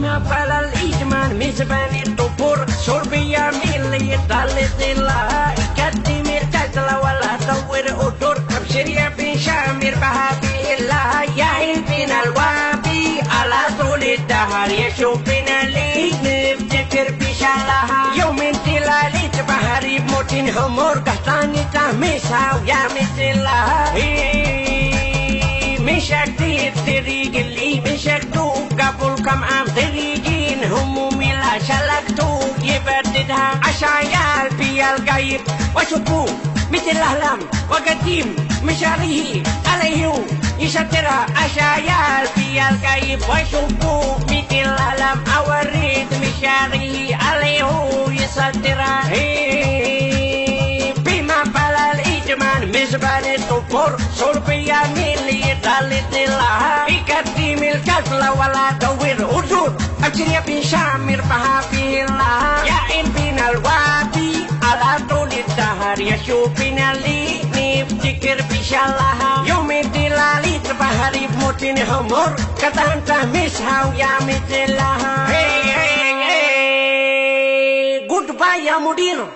بما فعل الإجمال مزبان الطفور شربي ميلي طالت الله قدم التزل ولا دور أدور أبشر يا بن شامر بهابي الله يا بن الوابي على طول الدهر يشوفنا لي نفتكر بشالها يوم تلالي بحري بموتين همور قهتاني تهمسها ويا مثلها مشاك تريق اللي مشاكتو قبل كم عام تريجين همومي لا شلكتو يبددها عشايا في القيب وشبو مثل الأهلام وقديم مشاريه عليه يشترها عشايا في القيب وشبو مثل الأهلام أوريد مشاريه عليه يشترها بما فعل الإجمال مزبان الطفور شربي ميلي طالت الله يقدم الكسل ولا دور أجور أبشر يا بن شامر بهابي الله يا بن الوابي على طول الدهر يشوفنا لي نفتكر بشالها يوم دلالي بحري بموتين همور كتان تهمسها ويا مثلها Goodbye يا مدير.